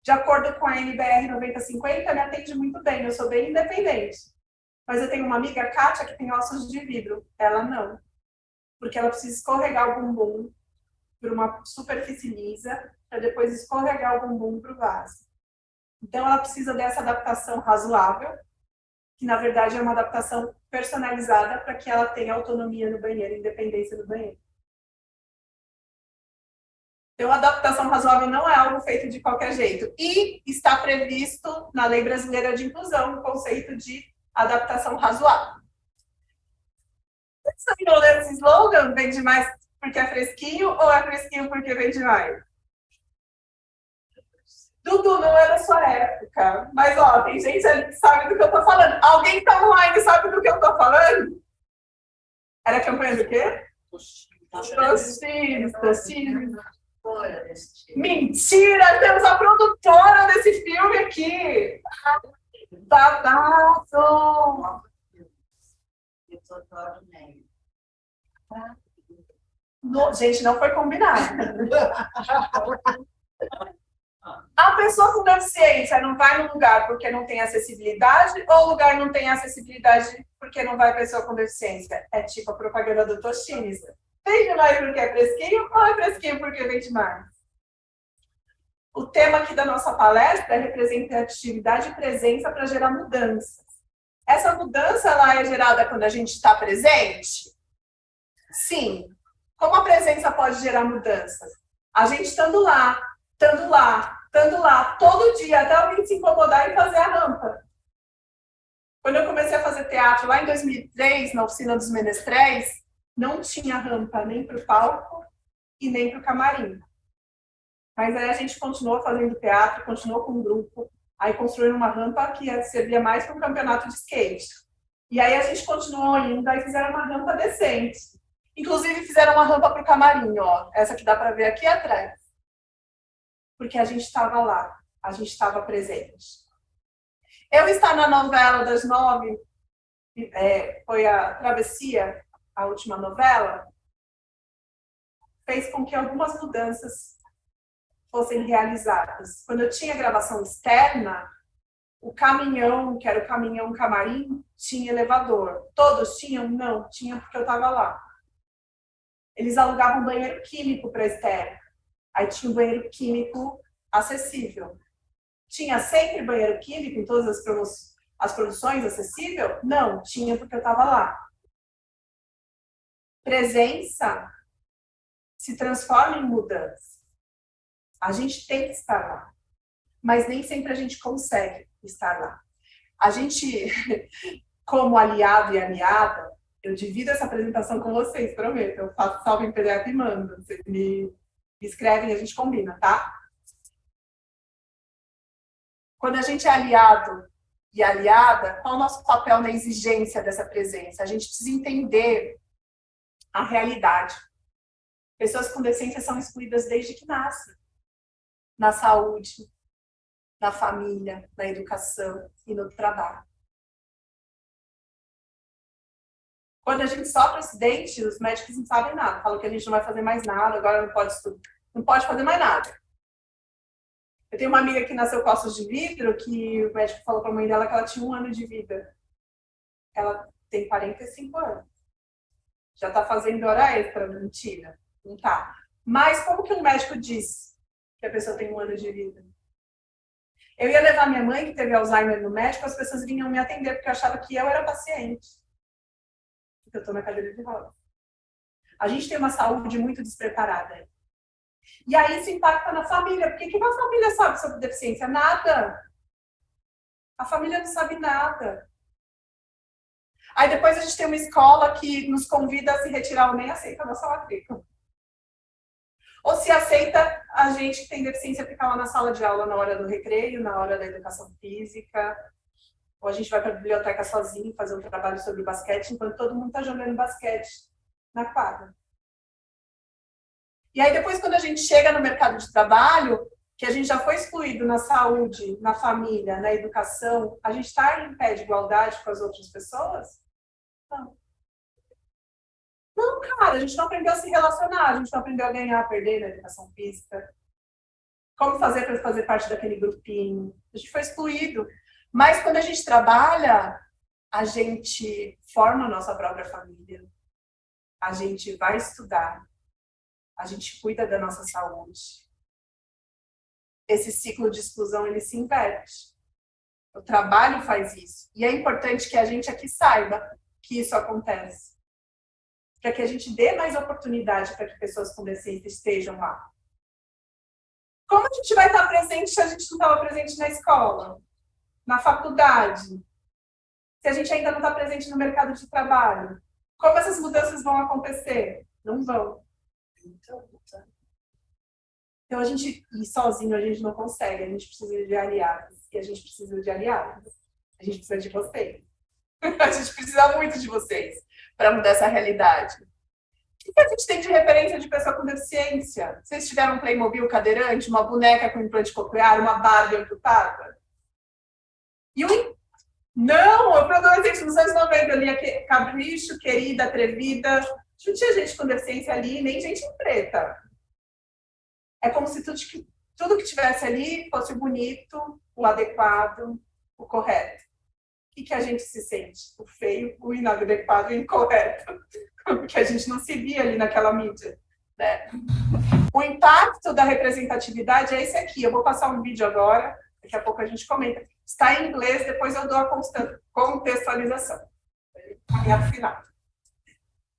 de acordo com a NBR 9050, me atende muito bem, eu sou bem independente. Mas eu tenho uma amiga, a Kátia, que tem ossos de vidro. Ela não. Porque ela precisa escorregar o bumbum por uma superfície lisa, para depois escorregar o bumbum para o vaso. Então, ela precisa dessa adaptação razoável, que na verdade é uma adaptação personalizada para que ela tenha autonomia no banheiro, independência do banheiro. Então, a adaptação razoável não é algo feito de qualquer jeito. E está previsto na Lei Brasileira de Inclusão o conceito de adaptação razoável. Vocês estão enrolando esse slogan? Vende mais porque é fresquinho ou é fresquinho porque vende mais? Dudu, não é da sua época. Mas, ó, tem gente ali que sabe do que eu tô falando. Alguém que tá online sabe do que eu tô falando? Era a campanha do quê? Tostines. Mentira! Temos a produtora desse filme aqui! Babado! Gente, não foi combinado. A pessoa com deficiência não vai no lugar porque não tem acessibilidade ou o lugar não tem acessibilidade porque não vai pessoa com deficiência? É tipo a propaganda do Tostines. Vende mais porque é fresquinho ou é fresquinho porque vende mais? O tema aqui da nossa palestra é representatividade e presença para gerar mudanças. Essa mudança ela é gerada quando a gente está presente? Sim. Como a presença pode gerar mudanças? A gente estando lá, todo dia, até alguém se incomodar e fazer a rampa. Quando eu comecei a fazer teatro lá em 2003, na Oficina dos Menestréis, não tinha rampa nem para o palco e nem para o camarim. Mas aí a gente continuou fazendo teatro, continuou com um grupo, aí construíram uma rampa que servia mais para um campeonato de skate. E aí a gente continuou indo, aí fizeram uma rampa decente. Inclusive fizeram uma rampa para o camarim, ó. Essa que dá para ver aqui atrás. Porque a gente estava lá, a gente estava presente. Eu estar na novela das 9, foi a Travessia, a última novela, fez com que algumas mudanças fossem realizadas. Quando eu tinha gravação externa, o caminhão, que era o caminhão camarim, tinha elevador. Todos tinham? Não, tinha porque eu estava lá. Eles alugavam banheiro químico para externo. Aí tinha um banheiro químico acessível. Tinha sempre banheiro químico em todas as produções acessível? Não, tinha porque eu estava lá. Presença se transforma em mudança. A gente tem que estar lá. Mas nem sempre a gente consegue estar lá. A gente, como aliado e aliada, eu divido essa apresentação com vocês, prometo. Eu faço salvo em PDF e mando. Vocês me escrevem e a gente combina, tá? Quando a gente é aliado e aliada, qual é o nosso papel na exigência dessa presença? A gente precisa entender a realidade. Pessoas com deficiência são excluídas desde que nascem. Na saúde, na família, na educação e no trabalho. Quando a gente sofre acidente, os médicos não sabem nada. Falam que a gente não vai fazer mais nada, agora não pode estudar. Não pode fazer mais nada. Eu tenho uma amiga que nasceu com ossos de vidro, que o médico falou para a mãe dela que ela tinha 1 ano de vida. Ela tem 45 anos. Já está fazendo hora extra, mentira. Não tá. Mas como que um médico diz que a pessoa tem 1 ano de vida? Eu ia levar minha mãe, que teve Alzheimer, no médico, as pessoas vinham me atender, porque eu achava que eu era paciente. Porque eu estou na cadeira de rodas. A gente tem uma saúde muito despreparada. E aí isso impacta na família. Porque o que uma família sabe sobre deficiência? Nada. A família não sabe nada. Aí depois a gente tem uma escola que nos convida a se retirar ou nem aceita a nossa matrícula. Ou se aceita a gente que tem deficiência ficar lá na sala de aula na hora do recreio, na hora da educação física. Ou a gente vai para a biblioteca sozinho fazer um trabalho sobre basquete, enquanto todo mundo está jogando basquete na quadra. E aí depois, quando a gente chega no mercado de trabalho, que a gente já foi excluído na saúde, na família, na educação, a gente está em pé de igualdade com as outras pessoas? Não. Não, cara, a gente não aprendeu a se relacionar, a gente não aprendeu a ganhar, a perder na educação física. Como fazer para fazer parte daquele grupinho? A gente foi excluído. Mas quando a gente trabalha, a gente forma a nossa própria família. A gente vai estudar. A gente cuida da nossa saúde. Esse ciclo de exclusão, ele se inverte. O trabalho faz isso. E é importante que a gente aqui saiba que isso acontece. Para que a gente dê mais oportunidade para que pessoas com deficiência estejam lá. Como a gente vai estar presente se a gente não estava presente na escola? Na faculdade? Se a gente ainda não está presente no mercado de trabalho? Como essas mudanças vão acontecer? Não vão. Então, a gente, e sozinho a gente não consegue, a gente precisa de aliados. E a gente precisa de aliados. A gente precisa de vocês. A gente precisa muito de vocês para mudar essa realidade. O que a gente tem de referência de pessoa com deficiência? Vocês tiveram um Playmobil cadeirante, uma boneca com implante coclear, uma Barbie amputada? E não, eu dou exemplo nos anos 90 ali, Capricho, Querida, Atrevida. Não tinha gente com deficiência ali, nem gente preta. É como se tudo que tivesse ali fosse o bonito, o adequado, o correto. O que a gente se sente? O feio, o inadequado e o incorreto. Porque a gente não se via ali naquela mídia. Né? O impacto da representatividade é esse aqui. Eu vou passar um vídeo agora, daqui a pouco a gente comenta. Está em inglês, depois eu dou a contextualização. Caminhar pro final.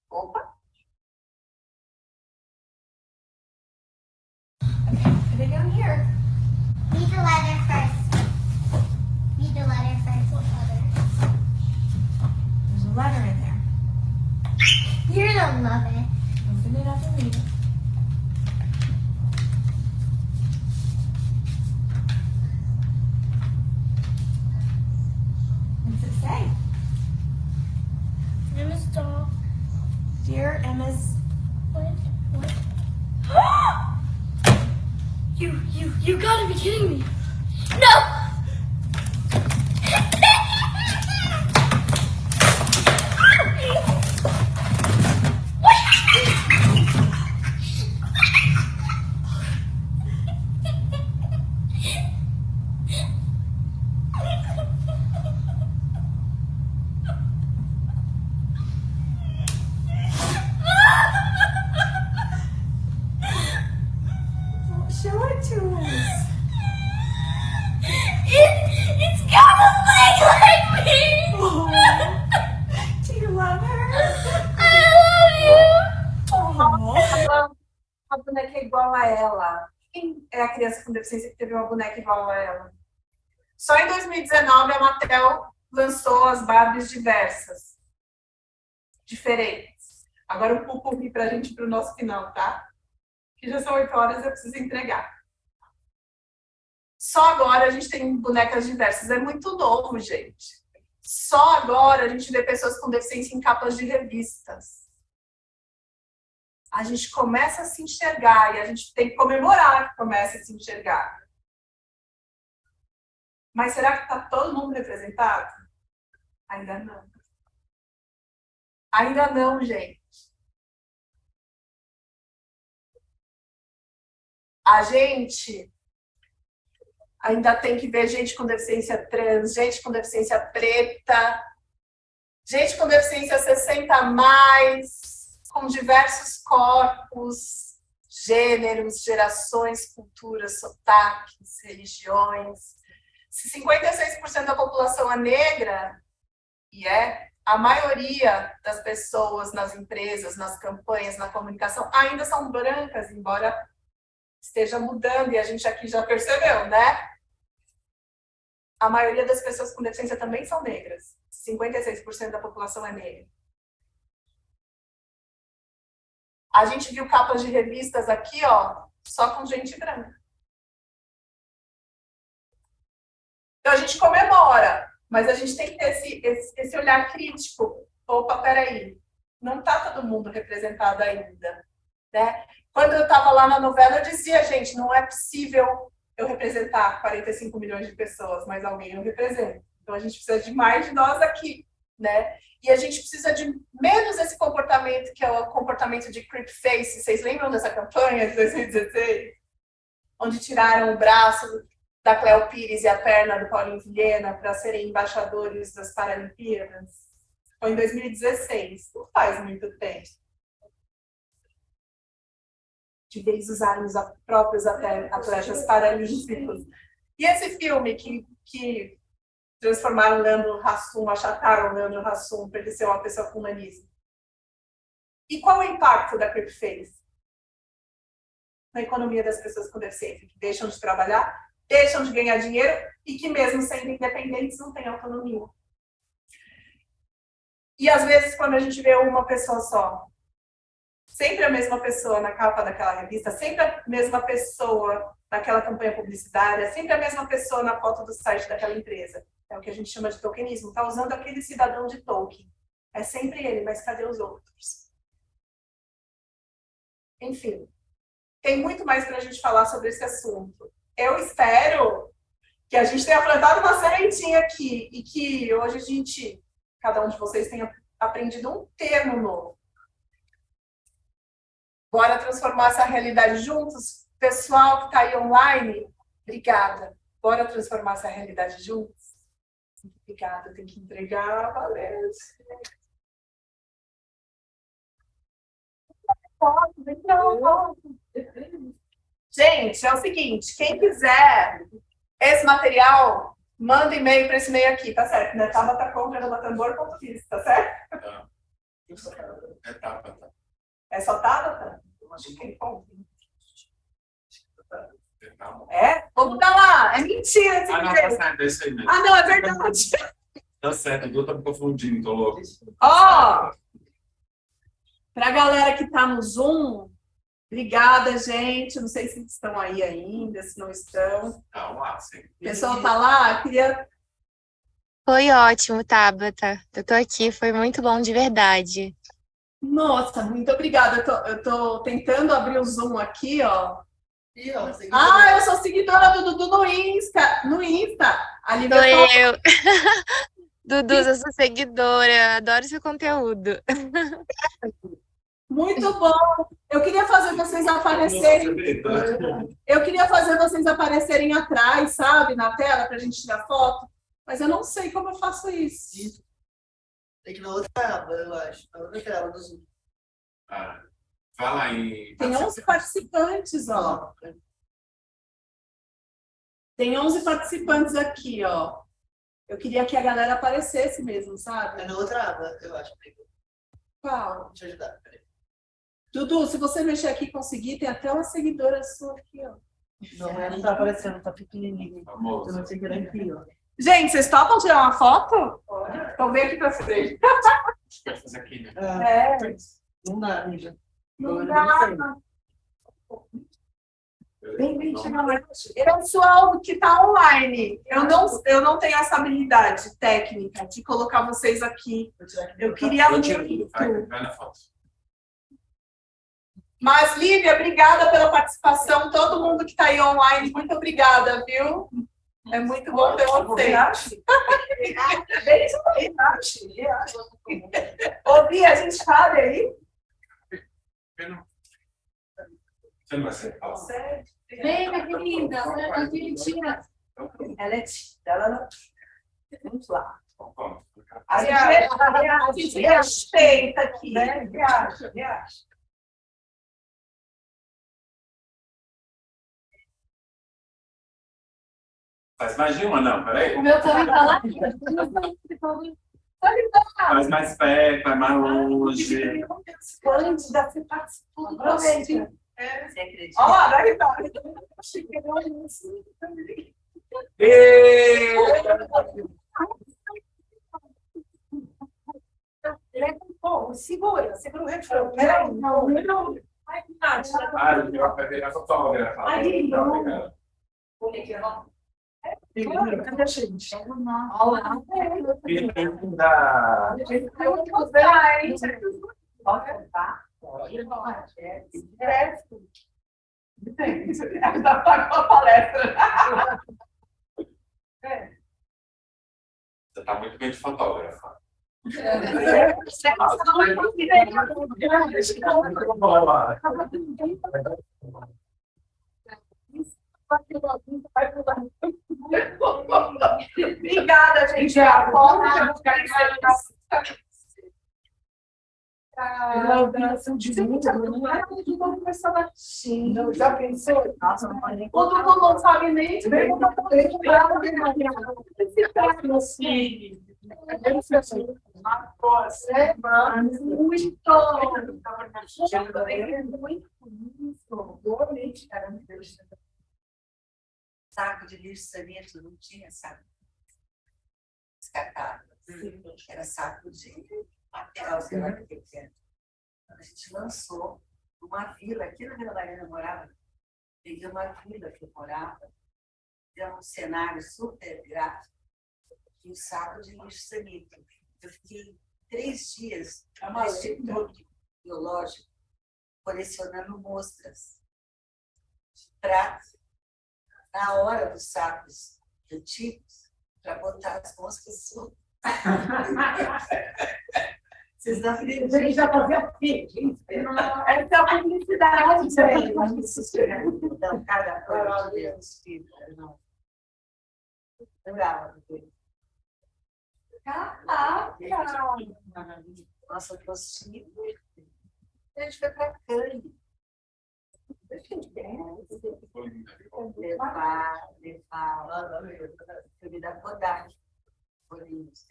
Opa! Put it down here. Read the letter first. Read the letter first. What letter? There's a letter in there. You don't love it. Open it up and read it. What does it say? Emma's doll. Dear Emma's. What? You gotta be kidding me. No! Show it to us. It's got a leg like me. Oh. Do you love her? I Oh. A boneca é igual a ela. Quem é a criança com deficiência que teve uma boneca igual a ela? Só em 2019 a Mattel lançou as Barbies diversas. Diferentes. Agora um pouco pra gente ir pro nosso final, tá? Que já são 8 horas, eu preciso entregar. Só agora a gente tem bonecas diversas. É muito novo, gente. Só agora a gente vê pessoas com deficiência em capas de revistas. A gente começa a se enxergar e a gente tem que comemorar que começa a se enxergar. Mas será que está todo mundo representado? Ainda não. Ainda não, gente. A gente ainda tem que ver gente com deficiência trans, gente com deficiência preta, gente com deficiência 60 a mais, com diversos corpos, gêneros, gerações, culturas, sotaques, religiões. Se 56% da população é negra, e a maioria das pessoas nas empresas, nas campanhas, na comunicação, ainda são brancas, embora esteja mudando, e a gente aqui já percebeu, né? A maioria das pessoas com deficiência também são negras. 56% da população é negra. A gente viu capas de revistas aqui, ó, só com gente branca. Então a gente comemora, Mas a gente tem que ter esse olhar crítico. Opa, peraí, não está todo mundo representado ainda, né? Quando eu estava lá na novela, eu dizia, gente, não é possível eu representar 45 milhões de pessoas, mas alguém eu represento. Então, a gente precisa de mais de nós aqui, né? E a gente precisa de menos esse comportamento, que é o comportamento de creep face. Vocês lembram dessa campanha de 2016? Onde tiraram o braço da Cléo Pires e a perna do Paulinho Vilhena para serem embaixadores das Paralimpíadas? Foi em 2016, não faz muito tempo. De eles usarem os próprios atletas paralímpicos. E esse filme que transformaram o Leandro Hassum, achataram o Leandro Hassum para ele ser uma pessoa com humanismo. E qual o impacto da creepface na economia das pessoas com deficiência? Que deixam de trabalhar, deixam de ganhar dinheiro e que mesmo sendo independentes não têm autonomia. E às vezes quando a gente vê uma pessoa só, sempre a mesma pessoa na capa daquela revista, sempre a mesma pessoa naquela campanha publicitária, sempre a mesma pessoa na foto do site daquela empresa. É o que a gente chama de tokenismo. Está usando aquele cidadão de token. É sempre ele, mas cadê os outros? Enfim, tem muito mais para a gente falar sobre esse assunto. Eu espero que a gente tenha plantado uma sementinha aqui e que hoje cada um de vocês tenha aprendido um termo novo. Bora transformar essa realidade juntos? Pessoal que está aí online, obrigada. Bora transformar essa realidade juntos? Obrigada, tem que entregar, valeu. Gente, é o seguinte, quem quiser esse material, manda e-mail para esse e-mail aqui, tá certo? Né? tabata.tambor.biz, tá certo? Tá. É tapa, tá. É só Tabata? Acho que tem ponto. Tá. É? Vamos dar lá. É mentira esse Ah, não, e-mail. tá certo, é isso aí mesmo. Ah, não, é verdade. Tá certo, eu tô me confundindo, tô louco. Ó, pra galera que tá no Zoom, obrigada, gente. Não sei se estão aí ainda, se não estão. Calma lá, sim. O pessoal tá lá, queria... Foi ótimo, Tabata. Eu tô aqui, foi muito bom de verdade. Nossa, muito obrigada. Eu tô tentando abrir o Zoom aqui, ó. E, ó, Ah, eu sou seguidora do Dudu no Insta. No Insta. A Lívia Sou falou- eu. Dudu, eu sou seguidora, adoro seu conteúdo. Muito bom. Eu queria fazer vocês aparecerem. Eu queria fazer vocês aparecerem atrás, sabe, na tela, pra gente tirar foto. Mas eu não sei como eu faço isso. tem que ir na outra aba, eu acho. Na outra tela do Zoom. Ah, fala aí. Tem 11 participantes, ó. Tem 11 participantes aqui, ó. Eu queria que a galera aparecesse mesmo, sabe? É na outra aba, eu acho. Qual? Deixa eu ajudar, peraí. Dudu, se você mexer aqui e conseguir, tem até uma seguidora sua aqui, ó. Não tá aparecendo, tá pequenininho. Famoso. Eu não sei que era aqui, ó. Gente, vocês topam tirar uma foto? Então vem aqui pra frente. Pode fazer aqui, né? É, Não dá, amiga. não dá. Vem, chega lá. Pessoal que tá online, eu não tenho essa habilidade técnica de colocar vocês aqui. Eu queria Eu tiro tudo, muito. vai na foto. Mas, Lívia, obrigada pela participação. Todo mundo que tá aí online, muito obrigada, viu? É muito bom ter vocês. Ouvi, a gente sabe aí? Você não vai ser? Vem, minha querida, ela é direitinha. Ela é tímida, ela não... Vamos lá. A gente respeita aqui. Reacha. Faz mais de uma, não, peraí. O meu também tá lá. Faz mais perto, vai mais longe. Esplêndida, você participou. Aproveita. Você acredita? Ó, daí tá. Segura o refrão. Peraí, não. Ai, Ah, eu vou pegar a fotógrafa. Aí, Tá, obrigado. Cadê a gente? Olá. Eu vou usar, hein? Pode contar? Pode. Já pagou a palestra. Você tá muito bem de fotógrafa. Obrigada, gente. Já pensou? Todo mundo não sabe nem de bem como Saco de lixo sanitário não tinha, sabe? Descartável. Era saco de material, sei lá o que era. A gente lançou uma vila, aqui na Vila Mariana eu morava, peguei uma vila que eu morava, deu um cenário super gráfico, e um saco de lixo sanitário. Eu fiquei 3 dias no Instituto Biológico colecionando mostras de prato na hora dos sacos antigos para botar as moscas soltas. Vocês não acreditam? A gente já fazia filho. Essa é a publicidade, gente. Não, cada coisa de Deus, filho. Não. Legal. Nossa, postinho. A gente foi para Cannes. Levar. Foi me dar Kodak. Foi isso,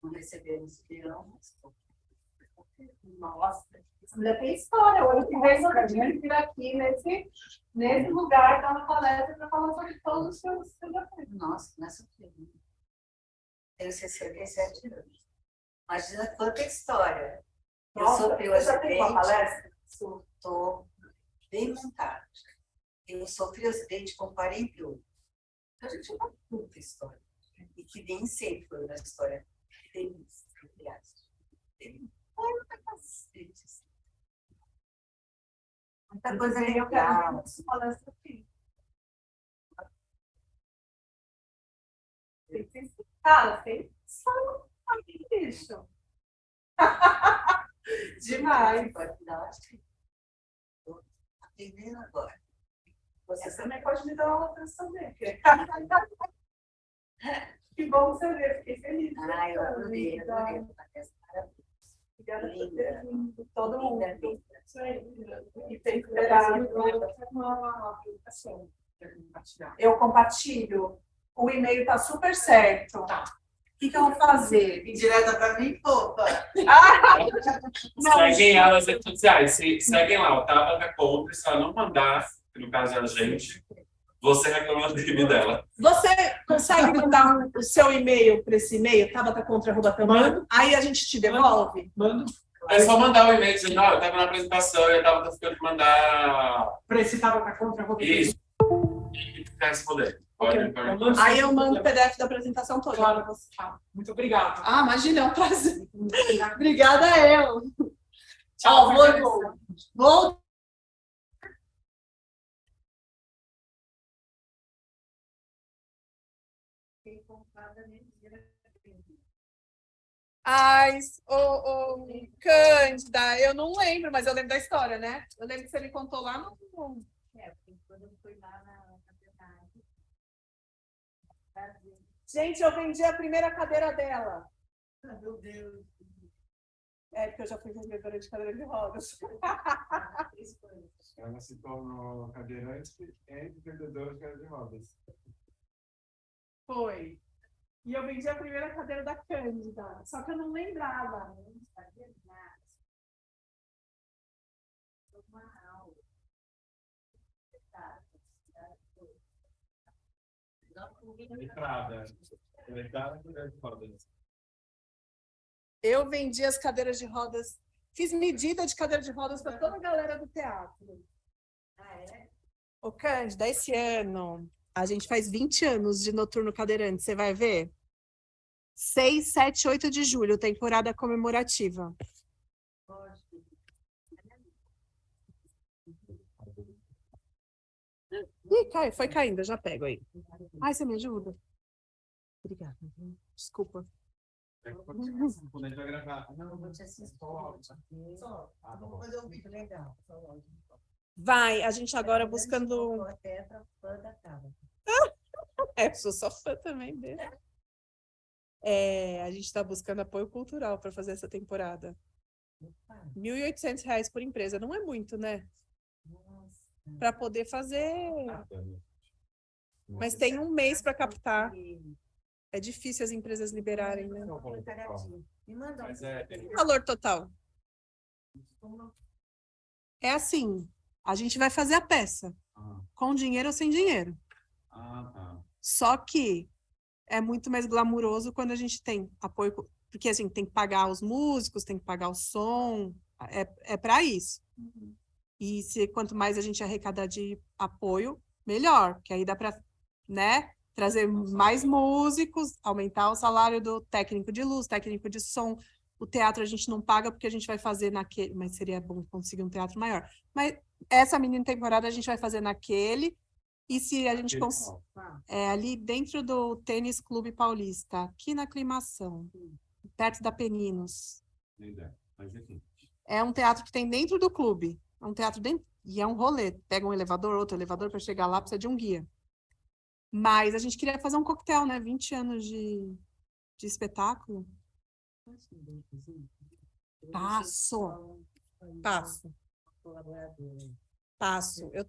não recebemos peão, mas Nossa, ainda tem história. Hoje que vem a gente vir aqui nesse lugar, dar uma palestra para falar sobre todos os seus desafios. nossa, nessa pergunta. Tenho 67 anos. Imagina quanta história. Eu sofri o você já tem uma acidente. palestra? Estou bem montada. Eu sofri o acidente com 48. A gente tem uma puta história. E que nem sempre foi uma história feliz, aliás. Muita cacete. Muita coisa legal. Palestra aqui. Cara, tem só aqui, bicho. Demais. Estou aprendendo agora. Você também pode me dar uma outra também. Que bom você ver, fiquei feliz. Ah, eu adorei. Obrigada por Linda. ter vindo, todo mundo. Isso aí. E tem que liberar uma aplicação. Eu compartilho. O e-mail está super certo. O que eu vou fazer? Indireta para mim, opa. Seguem elas nas redes sociais. Seguem lá, o Tabata Contra, se ela não mandar, que no caso é a gente, você reclama do crime dela. Você consegue mandar o seu e-mail para esse e-mail, tabatacontra@também? Aí a gente te devolve? Manda. É só mandar um e-mail dizendo, eu estava na apresentação e eu estava ficando de mandar Para esse Tabata Contra. isso. E tu quer responder. Pode perguntar. Aí eu mando o PDF da apresentação toda. Claro. Pra você. Muito obrigado. Ah, imagina, é um prazer. Obrigada eu. Tchau. Vou. Ai, Cândida, eu não lembro, mas eu lembro da história, né? Eu lembro que você me contou lá no. Quando eu fui lá na faculdade. Gente, eu vendi a primeira cadeira dela. Meu Deus. É, porque eu já fui vendedora de cadeira de rodas. Ela se tornou cadeirante e vendedora de cadeira de rodas. Foi. E eu vendi a primeira cadeira da Cândida. Só que eu não lembrava. Eu não sabia nada. Uma aula. Entrada. Entrada de cadeira de rodas. Eu vendi as cadeiras de rodas. Fiz medida de cadeira de rodas para toda a galera do teatro. Ah, é? Ô, Cândida, esse ano A gente faz 20 anos de Noturno Cadeirante, você vai ver? 6, 7, 8 de julho, temporada comemorativa. Ih, cai, foi caindo, eu já pego aí. Ai, você me ajuda? Obrigada. Desculpa. Quando a gente vai gravar. Não, vou te assistir. Vamos fazer um vídeo legal. Vai, a gente agora buscando... Até pra fã da Tabata. É, sou só fã também dele. A gente está buscando apoio cultural para fazer essa temporada. R$ 1.800 por empresa, não é muito, né? Para poder fazer. Mas tem um mês para captar. É difícil as empresas liberarem, né? Me manda Mas O valor total. É assim, a gente vai fazer a peça, com dinheiro ou sem dinheiro. tá. Só que é muito mais glamuroso quando a gente tem apoio, porque assim, tem que pagar os músicos, tem que pagar o som, é para isso. E quanto mais a gente arrecadar de apoio, melhor, porque aí dá para, né, trazer mais músicos, aumentar o salário do técnico de luz, técnico de som. O teatro a gente não paga porque a gente vai fazer naquele, mas seria bom conseguir um teatro maior. Mas essa mini temporada a gente vai fazer naquele. E se a gente conseguir... ali dentro do Tênis Clube Paulista, aqui na Aclimação, perto da Peninos. Mas enfim. É um teatro que tem dentro do clube. É um teatro dentro, e é um rolê. Pega um elevador, outro elevador, para chegar lá precisa de um guia. Mas a gente queria fazer um coquetel, né? 20 anos de espetáculo. Passo. Passo.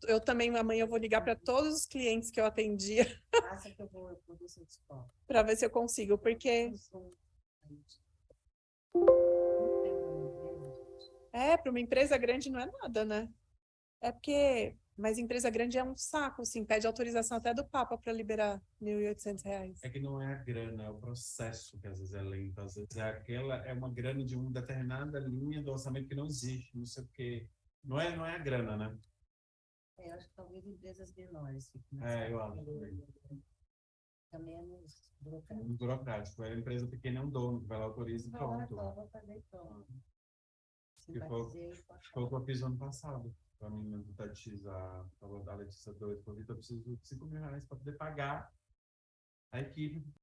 Eu também, amanhã eu vou ligar para todos os clientes que eu atendia para ver se eu consigo, porque para uma empresa grande não é nada, né? Mas empresa grande é um saco, assim, pede autorização até do Papa para liberar R$ 1.800. É que não é a grana, é o processo que às vezes é lento, às vezes é uma grana de uma determinada linha do orçamento que não existe, não sei o quê. Não é a grana, né? Eu acho que talvez empresas menores. Eu acho também. Também é muito burocrático. A empresa pequena é um dono, vai lá, autoriza e pronto. Foi o que eu fiz ano passado. Para mim, a Letícia doida, eu preciso de R$ 5.000 para poder pagar a equipe